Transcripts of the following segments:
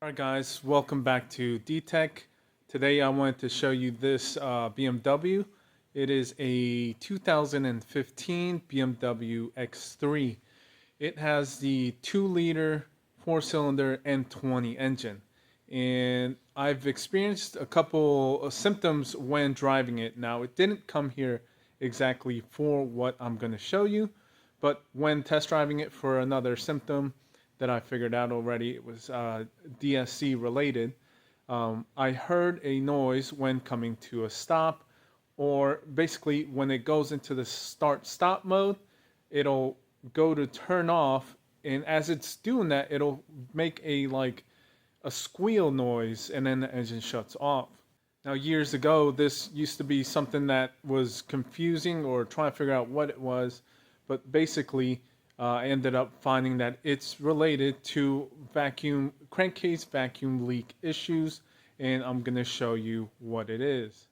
Alright guys, welcome back to D-Tech. Today I wanted to show you this BMW. It is a 2015 BMW X3. It has the 2-liter 4-cylinder N20 engine. And I've experienced a couple of symptoms when driving it. Now it didn't come here exactly for what I'm going to show you, but when test driving it for another symptom, that I figured out already. It was DSC related. I heard a noise when coming to a stop, or basically when it goes into the start-stop mode, it'll go to turn off, and as it's doing that, it'll make a squeal noise, and then the engine shuts off. Now, years ago, this used to be something that was confusing or trying to figure out what it was, but basically, I ended up finding that it's related to vacuum crankcase vacuum leak issues, and I'm going to show you what it is.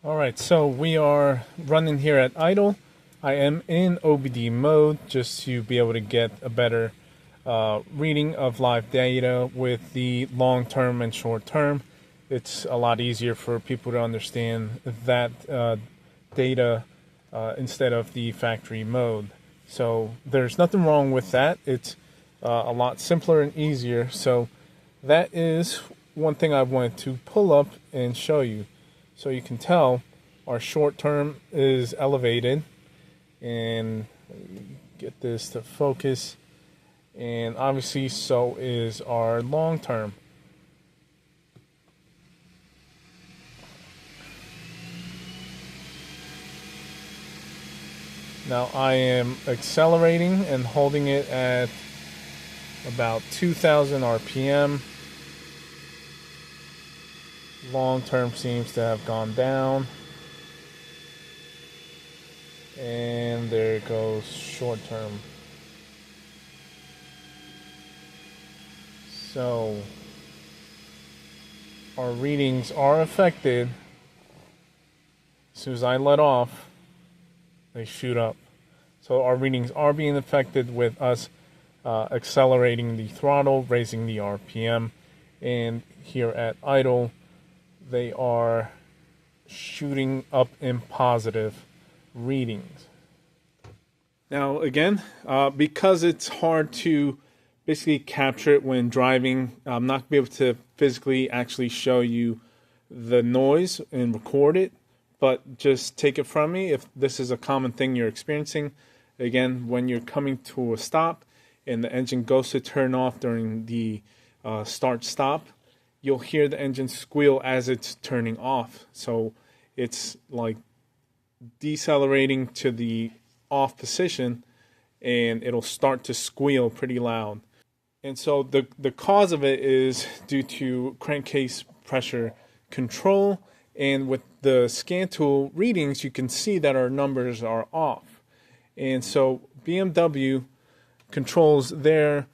Alright, so we are running here at idle. I am in OBD mode just to be able to get a better reading of live data with the long term and short term. It's a lot easier for people to understand that data instead of the factory mode. So there's nothing wrong with that. It's a lot simpler and easier. So that is one thing I wanted to pull up and show you. So you can tell our short term is elevated, and get this to focus, and obviously so is our long term. Now I am accelerating and holding it at about 2000 RPM. Long term seems to have gone down, and there goes short term. So our readings are affected. As soon as I let off, they shoot up. So our readings are being affected with us accelerating the throttle, raising the RPM, and here at idle, they are shooting up in positive readings. Now, again, because it's hard to basically capture it when driving, I'm not going to be able to physically actually show you the noise and record it, but just take it from me if this is a common thing you're experiencing. Again, when you're coming to a stop and the engine goes to turn off during the start-stop, you'll hear the engine squeal as it's turning off. So it's like decelerating to the off position, and it'll start to squeal pretty loud. And so the cause of it is due to crankcase pressure control, and with the scan tool readings, you can see that our numbers are off. And so BMW controls their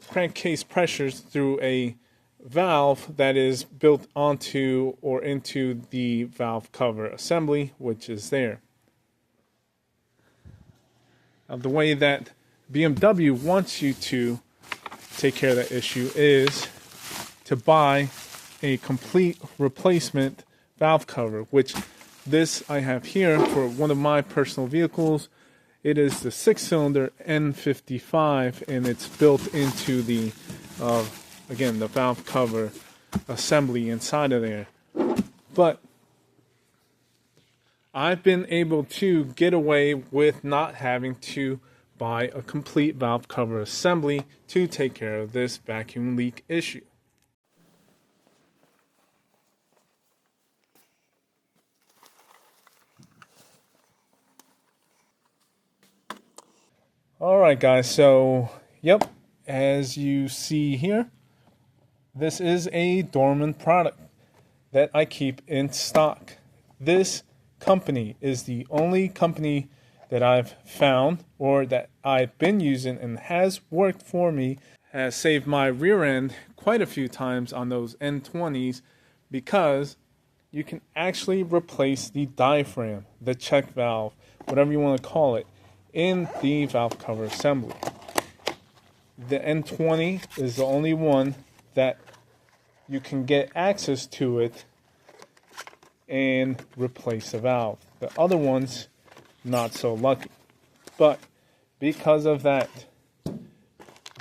crankcase pressures through a valve that is built onto or into the valve cover assembly, which is there. Now, the way that BMW wants you to take care of that issue is to buy a complete replacement valve cover, which this I have here for one of my personal vehicles. It is the 6-cylinder N55, and it's built into the again, the valve cover assembly inside of there. But I've been able to get away with not having to buy a complete valve cover assembly to take care of this vacuum leak issue. Alright guys, so yep, as you see here, this is a Dorman product that I keep in stock. This company is the only company that I've found or that I've been using and has worked for me, has saved my rear end quite a few times on those N20s, because you can actually replace the diaphragm, the check valve, whatever you want to call it, in the valve cover assembly. The N20 is the only one that you can get access to it and replace the valve. The other ones, not so lucky. But because of that,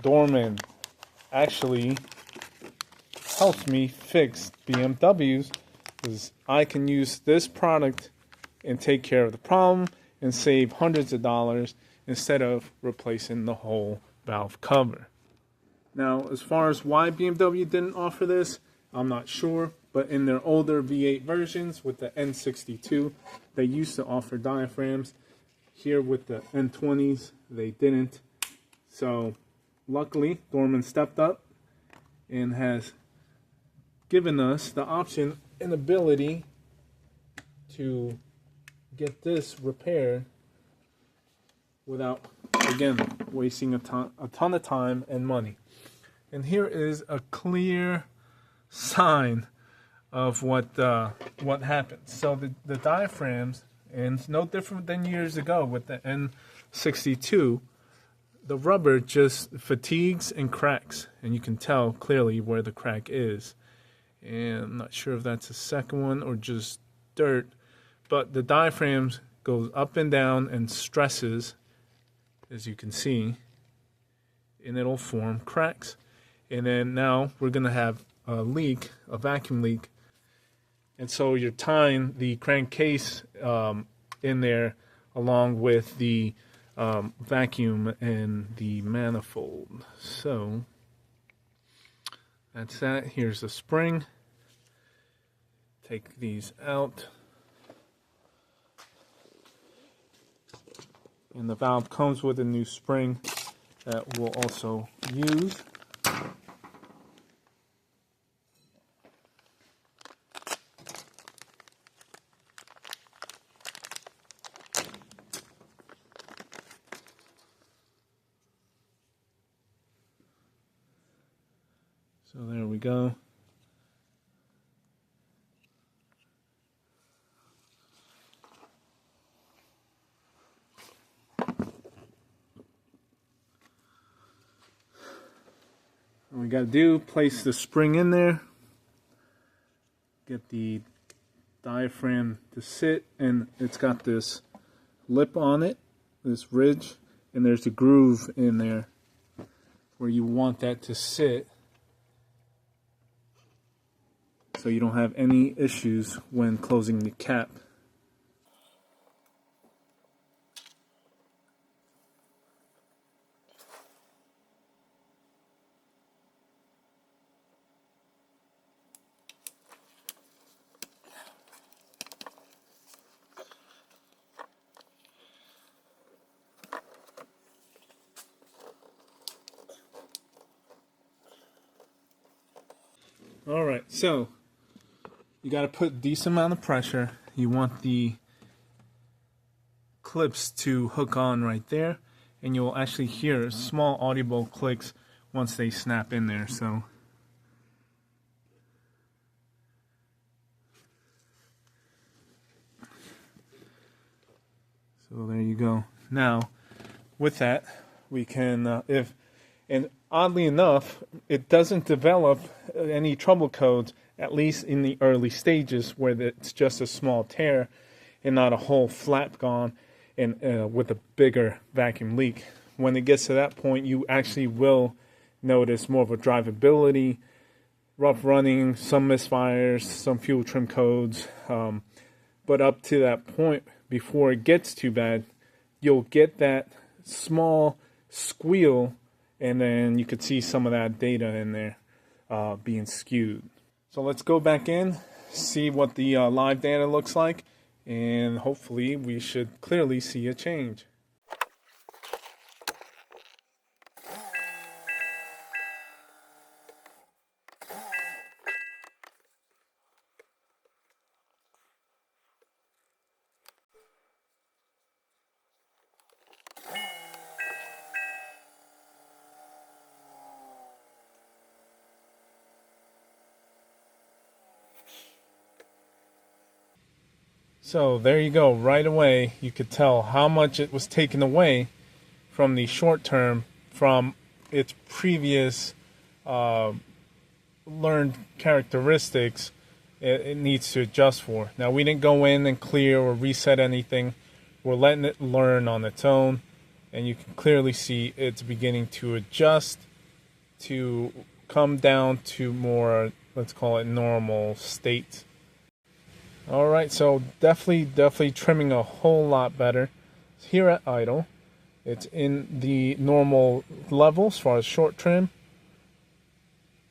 Dorman actually helped me fix BMWs, because I can use this product and take care of the problem and save hundreds of dollars instead of replacing the whole valve cover. Now, as far as why BMW didn't offer this, I'm not sure, but in their older V8 versions with the N62, they used to offer diaphragms. Here with the N20s, they didn't. So, luckily, Dorman stepped up and has given us the option and ability to get this repaired without, again, wasting a ton of time and money. And here is a clear sign of what happens. So the diaphragms, and it's no different than years ago with the N62, the rubber just fatigues and cracks, and you can tell clearly where the crack is. And I'm not sure if that's the second one or just dirt, but the diaphragms goes up and down and stresses, as you can see, and it'll form cracks. And then now we're going to have a leak, a vacuum leak. And so you're tying the crankcase in there along with the vacuum and the manifold. So that's that. Here's the spring. Take these out. And the valve comes with a new spring that we'll also use. So there we go. What we got to do, place the spring in there, get the diaphragm to sit, and it's got this lip on it, this ridge, and there's a groove in there where you want that to sit so you don't have any issues when closing the cap. Alright, so you got to put a decent amount of pressure. You want the clips to hook on right there, and you'll actually hear small audible clicks once they snap in there. So there you go. Now, with that, we can, and oddly enough, it doesn't develop any trouble codes, at least in the early stages where it's just a small tear and not a whole flap gone and with a bigger vacuum leak. When it gets to that point, you actually will notice more of a drivability, rough running, some misfires, some fuel trim codes. But up to that point, before it gets too bad, you'll get that small squeal, and then you could see some of that data in there being skewed. So let's go back in, see what the live data looks like, and hopefully we should clearly see a change. So there you go. Right away, you could tell how much it was taken away from the short term from its previous learned characteristics. It needs to adjust for. Now, we didn't go in and clear or reset anything. We're letting it learn on its own, and you can clearly see it's beginning to adjust to come down to more, let's call it, normal state. All right, so definitely trimming a whole lot better. Here at idle, it's in the normal level as far as short trim.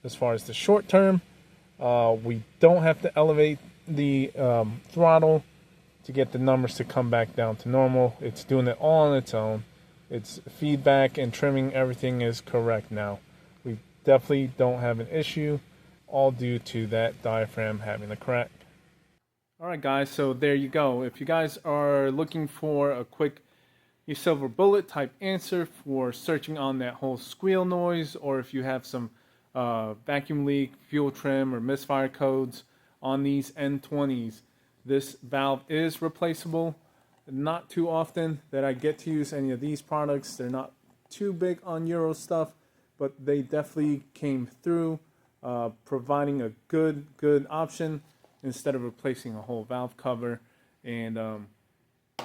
As far as the short term, we don't have to elevate the throttle to get the numbers to come back down to normal. It's doing it all on its own. Its feedback and trimming, everything is correct now. We definitely don't have an issue, all due to that diaphragm having a crack. Alright guys, so there you go. If you guys are looking for a quick silver bullet type answer for searching on that whole squeal noise, or if you have some vacuum leak, fuel trim, or misfire codes on these N20s, this valve is replaceable. Not too often that I get to use any of these products. They're not too big on Euro stuff, but they definitely came through, providing a good option instead of replacing a whole valve cover, and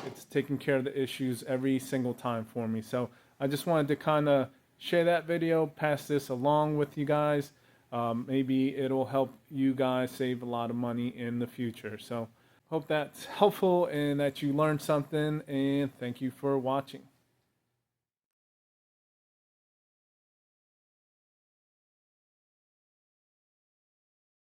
it's taking care of the issues every single time for me. So I just wanted to kind of share that video, pass this along with you guys. Maybe it'll help you guys save a lot of money in the future. So hope that's helpful and that you learned something, and thank you for watching.